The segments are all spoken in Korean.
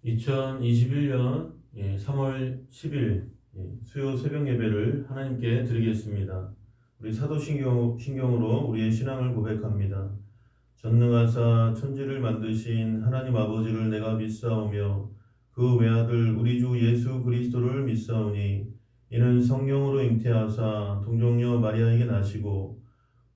2021년 3월 10일 수요 새벽 예배를 하나님께 드리겠습니다. 우리 사도신경으로 우리의 신앙을 고백합니다. 전능하사 천지를 만드신 하나님 아버지를 내가 믿사오며 그 외아들 우리 주 예수 그리스도를 믿사오니 이는 성령으로 잉태하사 동정녀 마리아에게 나시고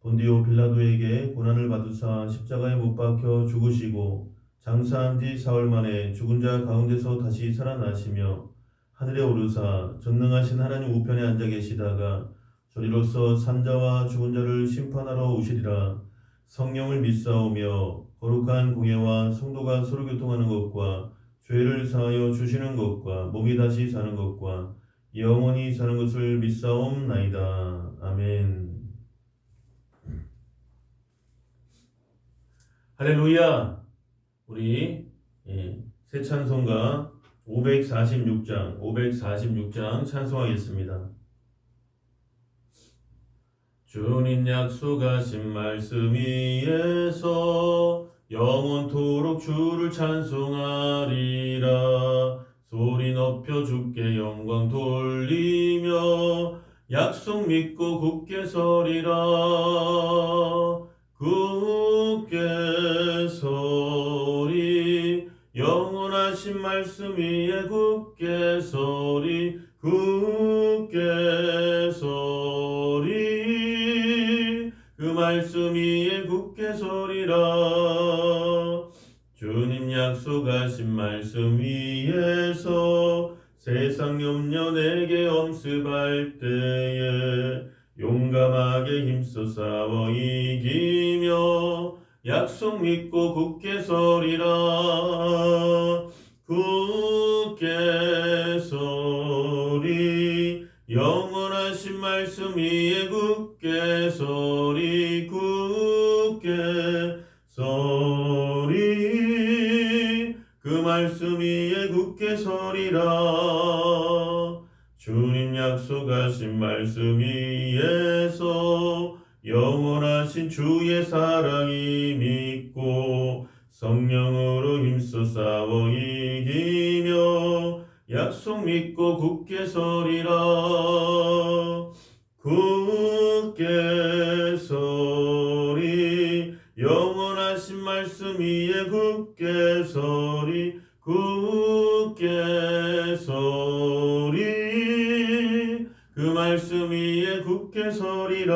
본디오 빌라도에게 고난을 받으사 십자가에 못 박혀 죽으시고 장사한 지 사흘 만에 죽은 자 가운데서 다시 살아나시며 하늘에 오르사 전능하신 하나님 우편에 앉아 계시다가 저리로서 산자와 죽은 자를 심판하러 오시리라. 성령을 믿사오며 거룩한 공예와 성도가 서로 교통하는 것과 죄를 사하여 주시는 것과 몸이 다시 사는 것과 영원히 사는 것을 믿사옵나이다. 아멘. 할렐루야. 우리 새 찬송가 546장 찬송하겠습니다. 주님 약속하신 말씀 위에서 영원토록 주를 찬송하리라. 소리 높여 주께 영광 돌리며 약속 믿고 굳게 서리라. 굳게 서리 영원하신 말씀 위에 굳게 서리 굳게 서리 그 말씀 위에 굳게 서리라. 주님 약속하신 말씀 위에서 세상 염려 내게 엄습할 때에 용감하게 힘써 싸워 이기며 약속 믿고 굳게 서리라. 굳게 서리 영원하신 말씀 위에 굳게 서리 굳게 서리 그 말씀 위에 굳게 서리라. 주님 약속하신 말씀 위에서 영원하신 주의 사랑이 믿고 성령으로 힘써 싸워 이기며 약속 믿고 굳게 서리라. 굳게 서리 영원하신 말씀 위에 굳게 서리 굳게 서리 그 말씀 위에 굳게 서리라.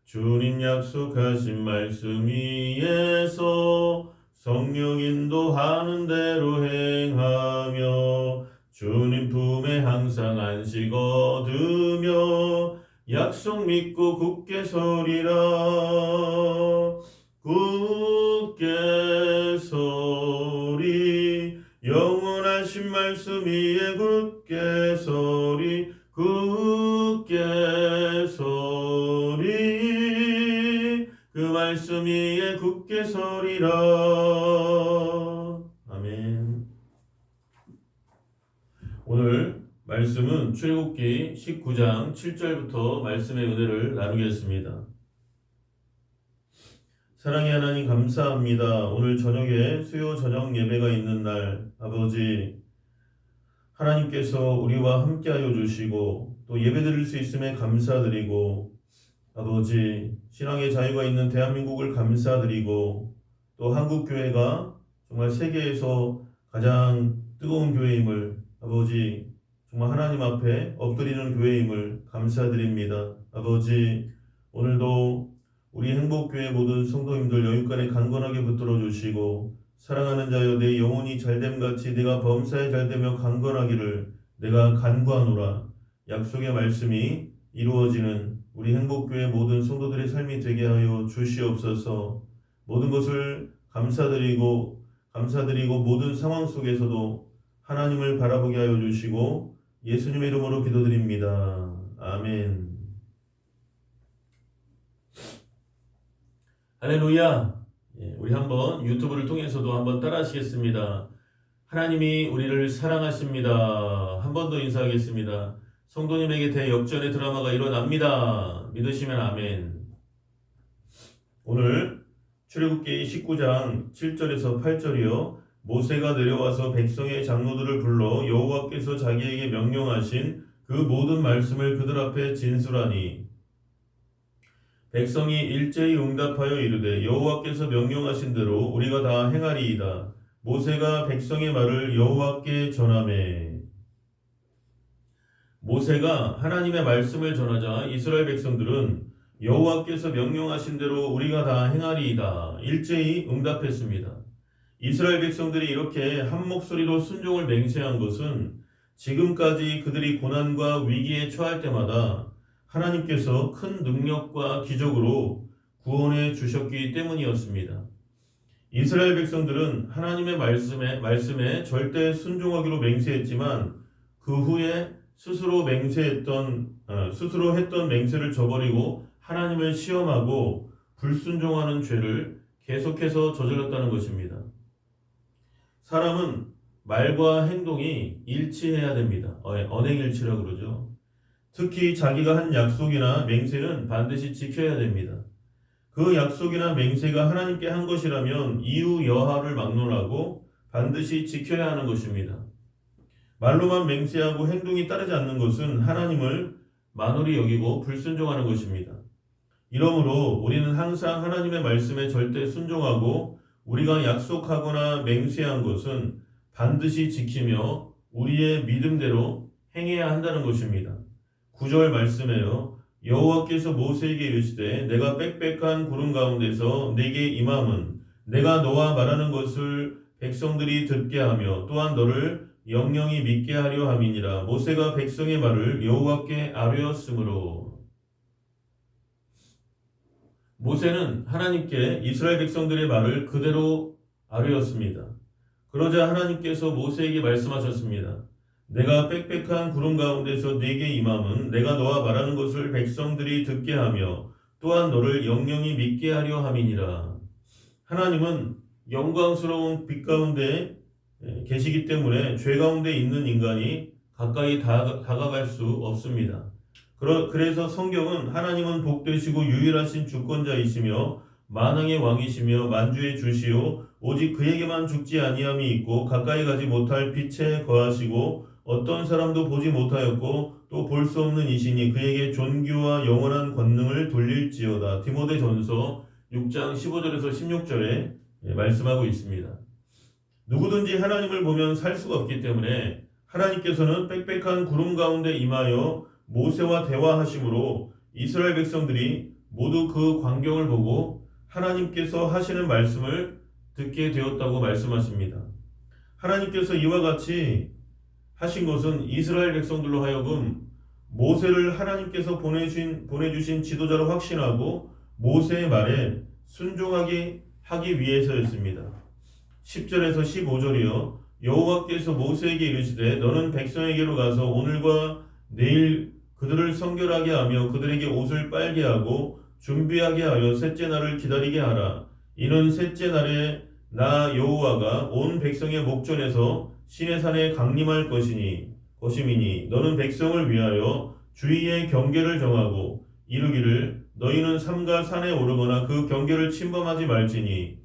주님 약속하신 말씀 위에서 성령 인도하는 대로 행하며 주님 품에 항상 안식 얻으며 약속 믿고 굳게 서리라. 굳게 서리 영원하신 말씀 위에 굳게 서리 굳게 서리 그 말씀 위에 굳게 서리라. 아멘. 오늘 말씀은 출애굽기 19장 7절부터 말씀의 은혜를 나누겠습니다. 사랑의 하나님 감사합니다. 오늘 저녁에 수요 저녁 예배가 있는 날 아버지 하나님께서 우리와 함께하여 주시고 또 예배드릴 수 있음에 감사드리고 아버지 신앙의 자유가 있는 대한민국을 감사드리고 또 한국교회가 정말 세계에서 가장 뜨거운 교회임을 아버지 정말 하나님 앞에 엎드리는 교회임을 감사드립니다. 아버지 오늘도 우리 행복교회 모든 성도님들 영육간에 강건하게 붙들어 주시고 사랑하는 자여 내 영혼이 잘됨같이 내가 범사에 잘되며 강건하기를 내가 간구하노라. 약속의 말씀이 이루어지는 우리 행복교회 모든 성도들의 삶이 되게 하여 주시옵소서. 모든 것을 감사드리고 모든 상황 속에서도 하나님을 바라보게 하여 주시고 예수님의 이름으로 기도드립니다. 아멘. 할렐루야. 우리 한번 유튜브를 통해서도 한번 따라 하시겠습니다. 하나님이 우리를 사랑하십니다. 한 번 더 인사하겠습니다. 성도님에게 대역전의 드라마가 일어납니다. 믿으시면 아멘. 오늘 출애굽기 19장 7절에서 8절이요. 모세가 내려와서 백성의 장로들을 불러 여호와께서 자기에게 명령하신 그 모든 말씀을 그들 앞에 진술하니 백성이 일제히 응답하여 이르되 여호와께서 명령하신 대로 우리가 다 행하리이다. 모세가 백성의 말을 여호와께 전하매. 모세가 하나님의 말씀을 전하자 이스라엘 백성들은 여호와께서 명령하신 대로 우리가 다 행하리이다. 일제히 응답했습니다. 이스라엘 백성들이 이렇게 한 목소리로 순종을 맹세한 것은 지금까지 그들이 고난과 위기에 처할 때마다 하나님께서 큰 능력과 기적으로 구원해 주셨기 때문이었습니다. 이스라엘 백성들은 하나님의 말씀에 절대 순종하기로 맹세했지만 그 후에 스스로 했던 맹세를 저버리고 하나님을 시험하고 불순종하는 죄를 계속해서 저질렀다는 것입니다. 사람은 말과 행동이 일치해야 됩니다. 언행일치라고 그러죠. 특히 자기가 한 약속이나 맹세는 반드시 지켜야 됩니다. 그 약속이나 맹세가 하나님께 한 것이라면 이유 여하를 막론하고 반드시 지켜야 하는 것입니다. 말로만 맹세하고 행동이 따르지 않는 것은 하나님을 만홀히 여기고 불순종하는 것입니다. 이러므로 우리는 항상 하나님의 말씀에 절대 순종하고 우리가 약속하거나 맹세한 것은 반드시 지키며 우리의 믿음대로 행해야 한다는 것입니다. 9절 말씀에요. 여호와께서 모세에게 이르시되 내가 빽빽한 구름 가운데서 내게 임함은 내가 너와 말하는 것을 백성들이 듣게 하며 또한 너를 영영이 믿게 하려 함이니라. 모세가 백성의 말을 여호와께 아뢰었으므로. 모세는 하나님께 이스라엘 백성들의 말을 그대로 아뢰었습니다. 그러자 하나님께서 모세에게 말씀하셨습니다. 내가 빽빽한 구름 가운데서 네게 임함은 내가 너와 말하는 것을 백성들이 듣게 하며 또한 너를 영영이 믿게 하려 함이니라. 하나님은 영광스러운 빛 가운데 계시기 때문에 죄 가운데 있는 인간이 가까이 다가갈 수 없습니다. 그래서 성경은 하나님은 복되시고 유일하신 주권자이시며 만왕의 왕이시며 만주의 주시오 오직 그에게만 죽지 아니함이 있고 가까이 가지 못할 빛에 거하시고 어떤 사람도 보지 못하였고 또 볼 수 없는 이시니 그에게 존귀와 영원한 권능을 돌릴지어다. 디모데전서 6장 15절에서 16절에 말씀하고 있습니다. 누구든지 하나님을 보면 살 수가 없기 때문에 하나님께서는 빽빽한 구름 가운데 임하여 모세와 대화하심으로 이스라엘 백성들이 모두 그 광경을 보고 하나님께서 하시는 말씀을 듣게 되었다고 말씀하십니다. 하나님께서 이와 같이 하신 것은 이스라엘 백성들로 하여금 모세를 하나님께서 보내주신 지도자로 확신하고 모세의 말에 순종하게 하기 위해서였습니다. 10절에서 15절이요. 여호와께서 모세에게 이르시되 너는 백성에게로 가서 오늘과 내일 그들을 성결하게 하며 그들에게 옷을 빨게 하고 준비하게 하여 셋째 날을 기다리게 하라. 이는 셋째 날에 나 여호와가 온 백성의 목전에서 시내산에 강림할 것임이니 너는 백성을 위하여 주의의 경계를 정하고 이르기를 너희는 삼가 산에 오르거나 그 경계를 침범하지 말지니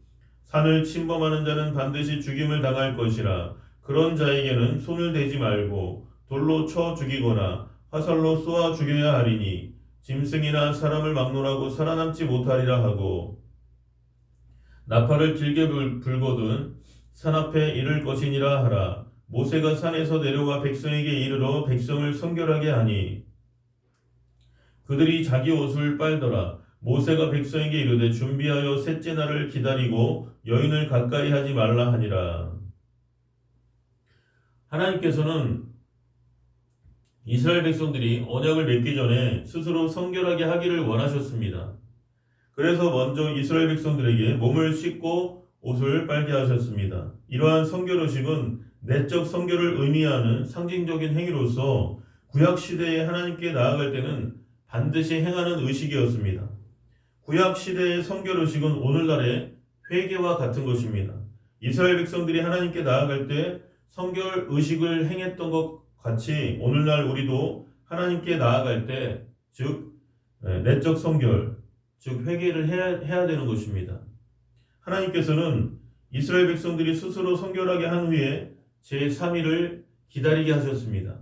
산을 침범하는 자는 반드시 죽임을 당할 것이라. 그런 자에게는 손을 대지 말고 돌로 쳐 죽이거나 화살로 쏘아 죽여야 하리니 짐승이나 사람을 막론하고 살아남지 못하리라 하고 나팔을 길게 불거든 산 앞에 이를 것이니라 하라. 모세가 산에서 내려와 백성에게 이르러 백성을 성결하게 하니 그들이 자기 옷을 빨더라. 모세가 백성에게 이르되 준비하여 셋째 날을 기다리고 여인을 가까이 하지 말라 하니라. 하나님께서는 이스라엘 백성들이 언약을 맺기 전에 스스로 성결하게 하기를 원하셨습니다. 그래서 먼저 이스라엘 백성들에게 몸을 씻고 옷을 빨게 하셨습니다. 이러한 성결의식은 내적 성결을 의미하는 상징적인 행위로서 구약시대에 하나님께 나아갈 때는 반드시 행하는 의식이었습니다. 구약시대의 성결의식은 오늘날의 회개와 같은 것입니다. 이스라엘 백성들이 하나님께 나아갈 때 성결의식을 행했던 것 같이 오늘날 우리도 하나님께 나아갈 때 즉 내적 성결 즉 회개를 해야 되는 것입니다. 하나님께서는 이스라엘 백성들이 스스로 성결하게 한 후에 제3일을 기다리게 하셨습니다.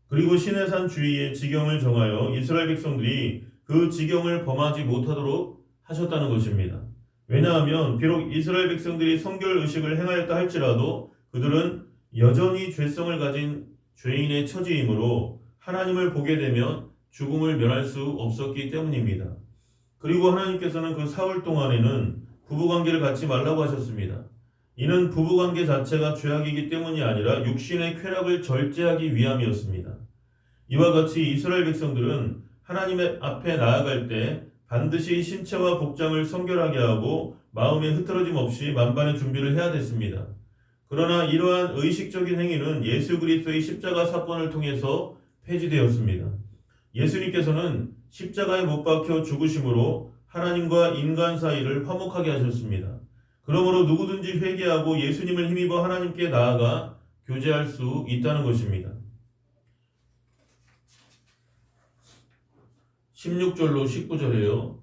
그리고 시내산 주위에 지경을 정하여 이스라엘 백성들이 그 지경을 범하지 못하도록 하셨다는 것입니다. 왜냐하면 비록 이스라엘 백성들이 성결 의식을 행하였다 할지라도 그들은 여전히 죄성을 가진 죄인의 처지이므로 하나님을 보게 되면 죽음을 면할 수 없었기 때문입니다. 그리고 하나님께서는 그 사흘 동안에는 부부관계를 갖지 말라고 하셨습니다. 이는 부부관계 자체가 죄악이기 때문이 아니라 육신의 쾌락을 절제하기 위함이었습니다. 이와 같이 이스라엘 백성들은 하나님의 앞에 나아갈 때 반드시 신체와 복장을 성결하게 하고 마음의 흐트러짐 없이 만반의 준비를 해야 됐습니다. 그러나 이러한 의식적인 행위는 예수 그리스도의 십자가 사건을 통해서 폐지되었습니다. 예수님께서는 십자가에 못 박혀 죽으심으로 하나님과 인간 사이를 화목하게 하셨습니다. 그러므로 누구든지 회개하고 예수님을 힘입어 하나님께 나아가 교제할 수 있다는 것입니다. 16절로 19절에요.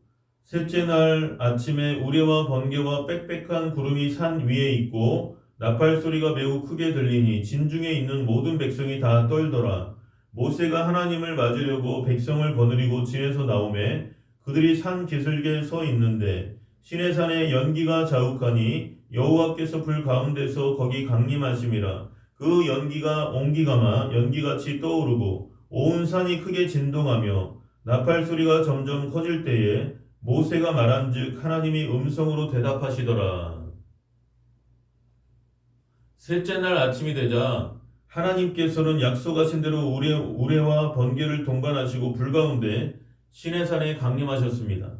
셋째 날 아침에 우레와 번개와 빽빽한 구름이 산 위에 있고 나팔 소리가 매우 크게 들리니 진중에 있는 모든 백성이 다 떨더라. 모세가 하나님을 맞으려고 백성을 거느리고 진에서 나오매 그들이 산 기슭에 서 있는데 시내산에 연기가 자욱하니 여호와께서 불 가운데서 거기 강림하심이라. 그 연기가 옹기가마 연기같이 떠오르고 온 산이 크게 진동하며 나팔 소리가 점점 커질 때에 모세가 말한즉 하나님이 음성으로 대답하시더라. 셋째 날 아침이 되자 하나님께서는 약속하신 대로 우레와 번개를 동반하시고 불 가운데 시내산에 강림하셨습니다.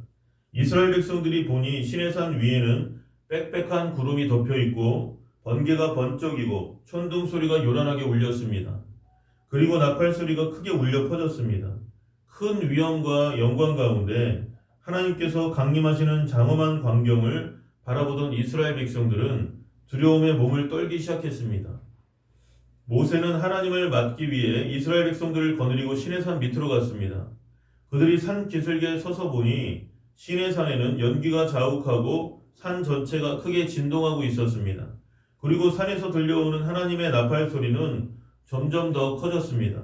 이스라엘 백성들이 보니 시내산 위에는 빽빽한 구름이 덮여 있고 번개가 번쩍이고 천둥 소리가 요란하게 울렸습니다. 그리고 나팔 소리가 크게 울려 퍼졌습니다. 큰 위엄과 영광 가운데 하나님께서 강림하시는 장엄한 광경을 바라보던 이스라엘 백성들은 두려움에 몸을 떨기 시작했습니다. 모세는 하나님을 맞기 위해 이스라엘 백성들을 거느리고 시내산 밑으로 갔습니다. 그들이 산 기슭에 서서 보니 시내산에는 연기가 자욱하고 산 전체가 크게 진동하고 있었습니다. 그리고 산에서 들려오는 하나님의 나팔 소리는 점점 더 커졌습니다.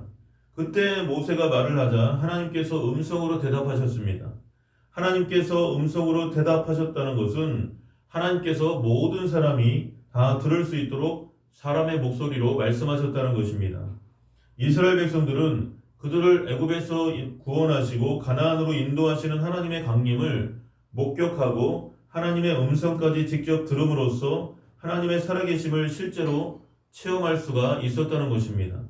그때 모세가 말을 하자 하나님께서 음성으로 대답하셨습니다. 하나님께서 음성으로 대답하셨다는 것은 하나님께서 모든 사람이 다 들을 수 있도록 사람의 목소리로 말씀하셨다는 것입니다. 이스라엘 백성들은 그들을 애굽에서 구원하시고 가나안으로 인도하시는 하나님의 강림을 목격하고 하나님의 음성까지 직접 들음으로써 하나님의 살아계심을 실제로 체험할 수가 있었다는 것입니다.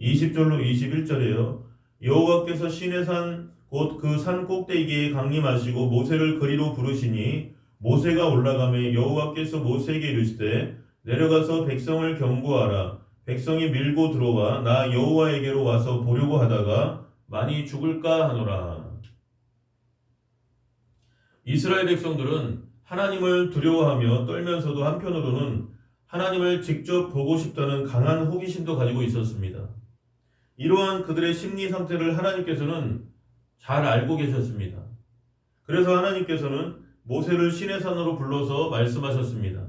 20절로 21절에요. 여호와께서 시내산 곧 그 산 꼭대기에 강림하시고 모세를 그리로 부르시니 모세가 올라가매 여호와께서 모세에게 이르시되 내려가서 백성을 경고하라. 백성이 밀고 들어와 나 여호와에게로 와서 보려고 하다가 많이 죽을까 하노라. 이스라엘 백성들은 하나님을 두려워하며 떨면서도 한편으로는 하나님을 직접 보고 싶다는 강한 호기심도 가지고 있었습니다. 이러한 그들의 심리 상태를 하나님께서는 잘 알고 계셨습니다. 그래서 하나님께서는 모세를 시내산으로 불러서 말씀하셨습니다.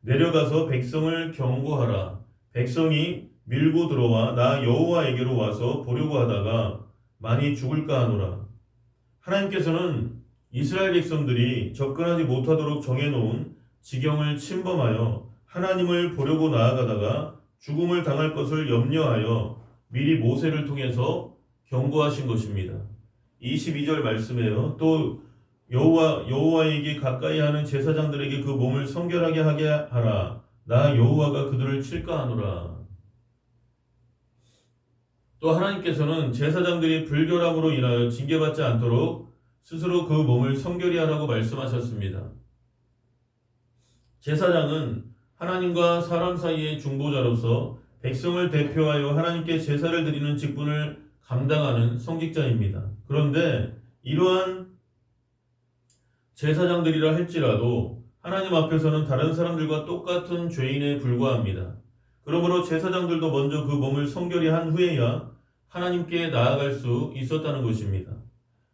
내려가서 백성을 경고하라. 백성이 밀고 들어와 나 여호와에게로 와서 보려고 하다가 많이 죽을까 하노라. 하나님께서는 이스라엘 백성들이 접근하지 못하도록 정해놓은 지경을 침범하여 하나님을 보려고 나아가다가 죽음을 당할 것을 염려하여 미리 모세를 통해서 경고하신 것입니다. 22절 말씀에요. 또 여호와에게 가까이 하는 제사장들에게 그 몸을 성결하게 하게 하라. 나 여호와가 그들을 칠까 하노라. 또 하나님께서는 제사장들이 불결함으로 인하여 징계받지 않도록 스스로 그 몸을 성결히 하라고 말씀하셨습니다. 제사장은 하나님과 사람 사이의 중보자로서 백성을 대표하여 하나님께 제사를 드리는 직분을 감당하는 성직자입니다. 그런데 이러한 제사장들이라 할지라도 하나님 앞에서는 다른 사람들과 똑같은 죄인에 불과합니다. 그러므로 제사장들도 먼저 그 몸을 성결히 한 후에야 하나님께 나아갈 수 있었다는 것입니다.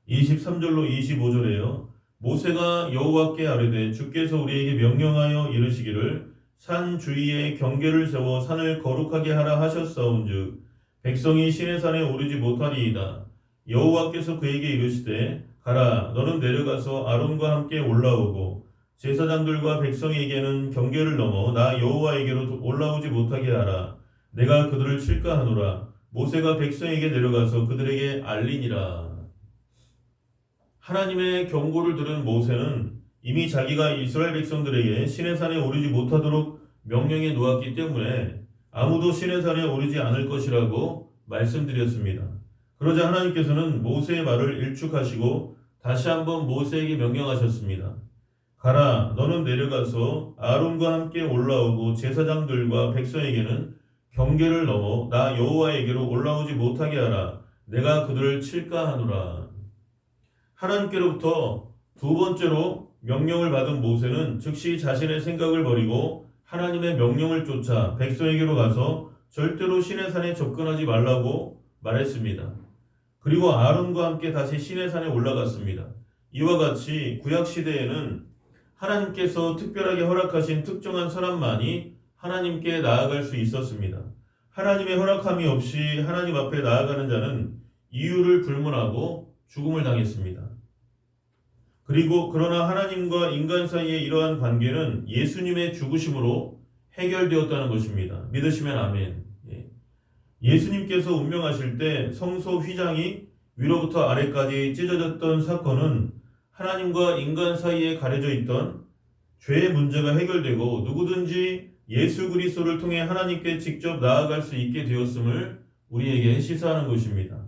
23절로 25절에요. 모세가 여호와께 아뢰되 주께서 우리에게 명령하여 이르시기를 산 주위에 경계를 세워 산을 거룩하게 하라 하셨사온즉 백성이 시내 산에 오르지 못하리이다. 여호와께서 그에게 이르시되 가라 너는 내려가서 아론과 함께 올라오고 제사장들과 백성에게는 경계를 넘어 나 여호와에게로 올라오지 못하게 하라. 내가 그들을 칠까 하노라. 모세가 백성에게 내려가서 그들에게 알리니라. 하나님의 경고를 들은 모세는 이미 자기가 이스라엘 백성들에게 시내산에 오르지 못하도록 명령해 놓았기 때문에 아무도 시내산에 오르지 않을 것이라고 말씀드렸습니다. 그러자 하나님께서는 모세의 말을 일축하시고 다시 한번 모세에게 명령하셨습니다. 가라 너는 내려가서 아론과 함께 올라오고 제사장들과 백성에게는 경계를 넘어 나 여호와에게로 올라오지 못하게 하라. 내가 그들을 칠까 하노라. 하나님께로부터 두 번째로 명령을 받은 모세는 즉시 자신의 생각을 버리고 하나님의 명령을 쫓아 백성에게로 가서 절대로 시내산에 접근하지 말라고 말했습니다. 그리고 아론과 함께 다시 시내산에 올라갔습니다. 이와 같이 구약시대에는 하나님께서 특별하게 허락하신 특정한 사람만이 하나님께 나아갈 수 있었습니다. 하나님의 허락함이 없이 하나님 앞에 나아가는 자는 이유를 불문하고 죽음을 당했습니다. 그리고 그러나 하나님과 인간 사이의 이러한 관계는 예수님의 죽으심으로 해결되었다는 것입니다. 믿으시면 아멘. 예수님께서 운명하실 때 성소 휘장이 위로부터 아래까지 찢어졌던 사건은 하나님과 인간 사이에 가려져 있던 죄의 문제가 해결되고 누구든지 예수 그리스도를 통해 하나님께 직접 나아갈 수 있게 되었음을 우리에게 시사하는 것입니다.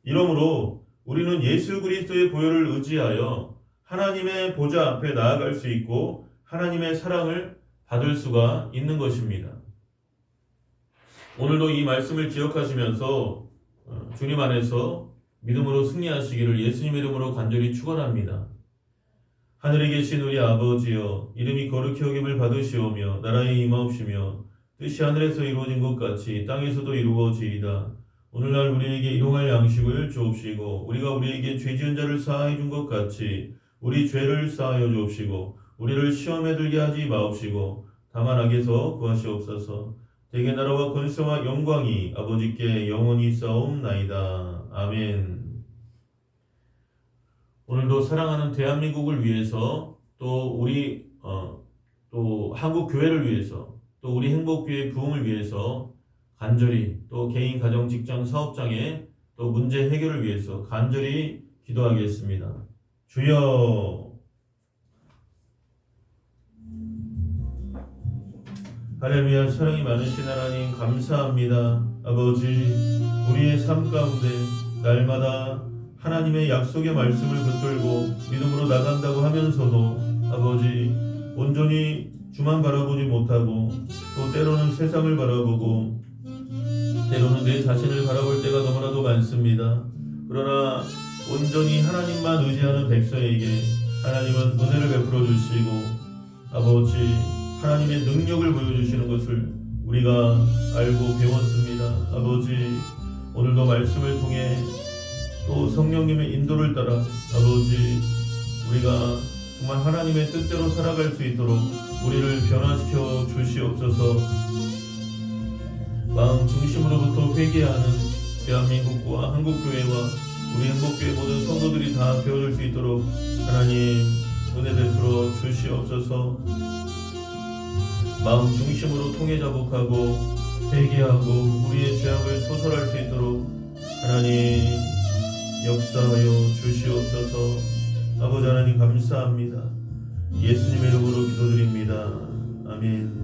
이러므로 우리는 예수 그리스도의 보혈을 의지하여 하나님의 보좌 앞에 나아갈 수 있고 하나님의 사랑을 받을 수가 있는 것입니다. 오늘도 이 말씀을 기억하시면서 주님 안에서 믿음으로 승리하시기를 예수님 이름으로 간절히 축원합니다. 하늘에 계신 우리 아버지여 이름이 거룩히 여김을 받으시오며 나라에 임하옵시며 뜻이 하늘에서 이루어진 것 같이 땅에서도 이루어지이다. 오늘날 우리에게 일용할 양식을 주옵시고 우리가 우리에게 죄 지은 자를 사하여 준 것 같이 우리 죄를 사하여 주옵시고 우리를 시험에 들게 하지 마옵시고 다만 악에서 구하시옵소서. 대개 나라와 권세와 영광이 아버지께 영원히 있사옵나이다. 아멘. 오늘도 사랑하는 대한민국을 위해서 또 우리 또 한국 교회를 위해서 또 우리 행복교회 부흥을 위해서 간절히 또 개인 가정 직장 사업장의 또 문제 해결을 위해서 간절히 기도하겠습니다. 주여 할렐루야. 사랑이 많으신 하나님 감사합니다. 아버지 우리의 삶 가운데 날마다 하나님의 약속의 말씀을 붙들고 믿음으로 나간다고 하면서도 아버지 온전히 주만 바라보지 못하고 또 때로는 세상을 바라보고 때로는 내 자신을 바라볼 때가 너무나도 많습니다. 그러나 온전히 하나님만 의지하는 백성에게 하나님은 은혜를 베풀어 주시고 아버지 하나님의 능력을 보여주시는 것을 우리가 알고 배웠습니다. 아버지 오늘도 말씀을 통해 또 성령님의 인도를 따라 아버지 우리가 정말 하나님의 뜻대로 살아갈 수 있도록 우리를 변화시켜 주시옵소서. 마음 중심으로부터 회개하는 대한민국과 한국교회와 우리 행복교회 모든 성도들이 다 되어줄 수 있도록 하나님 은혜 베풀어 주시옵소서. 마음 중심으로 통회자복하고 회개하고 우리의 죄악을 토설할 수 있도록 하나님 역사하여 주시옵소서. 아버지 하나님 감사합니다. 예수님의 이름으로 기도드립니다. 아멘.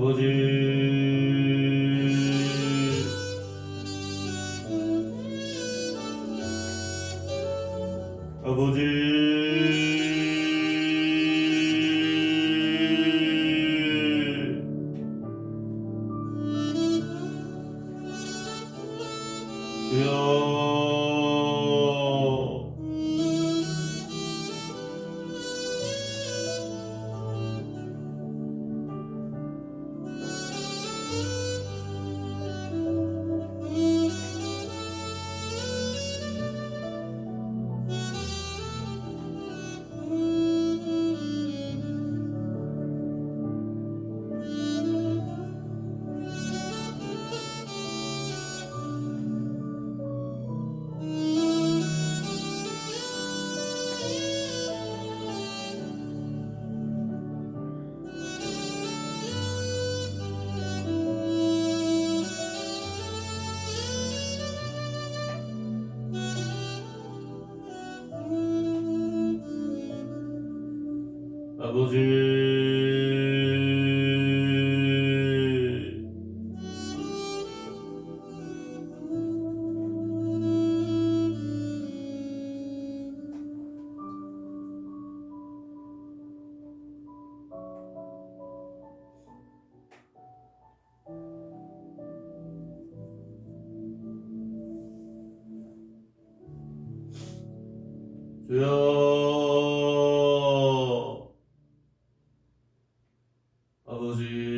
아버지, 아버지, 주여, 아버지,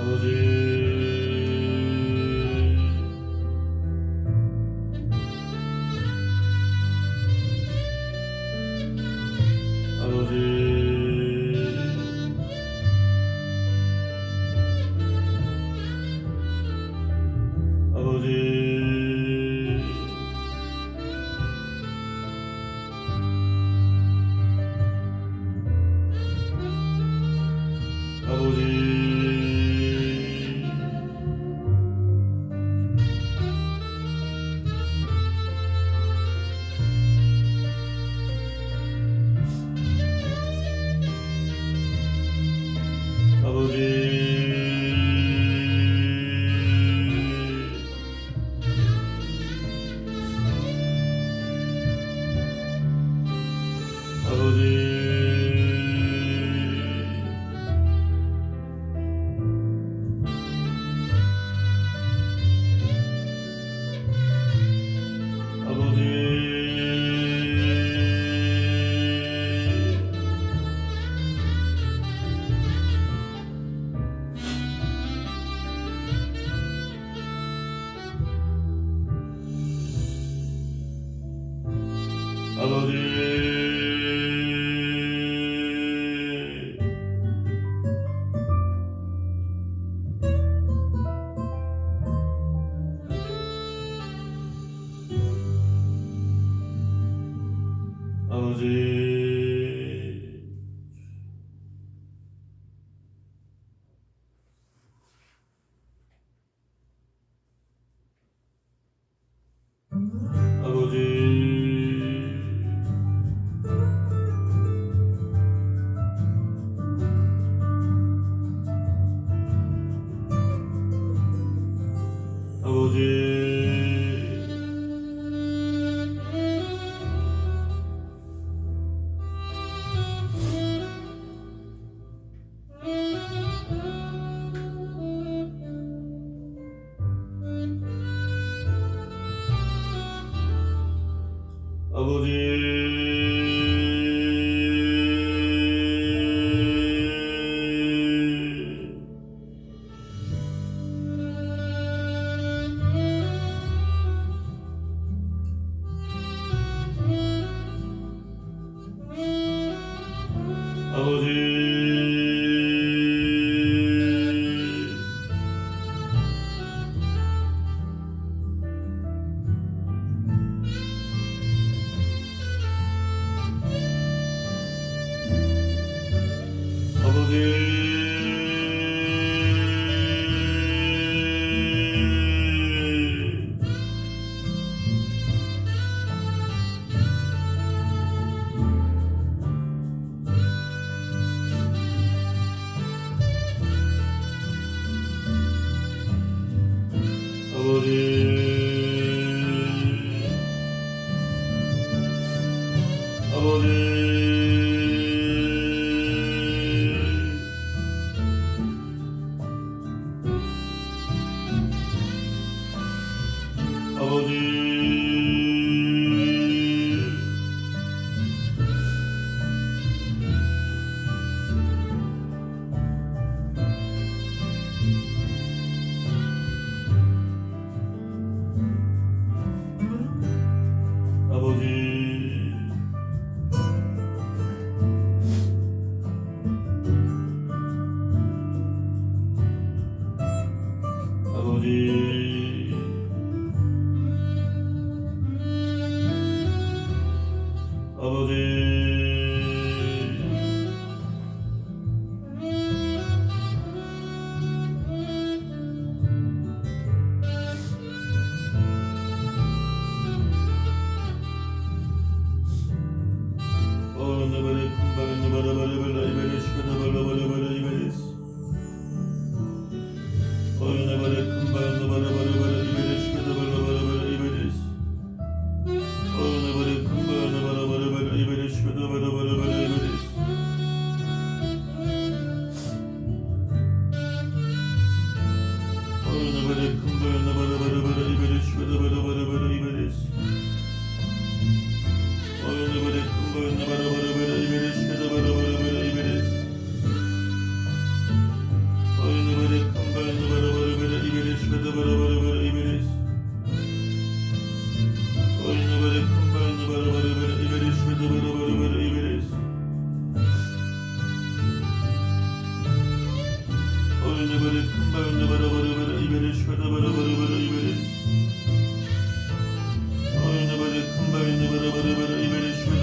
주여, 아버지, Iberish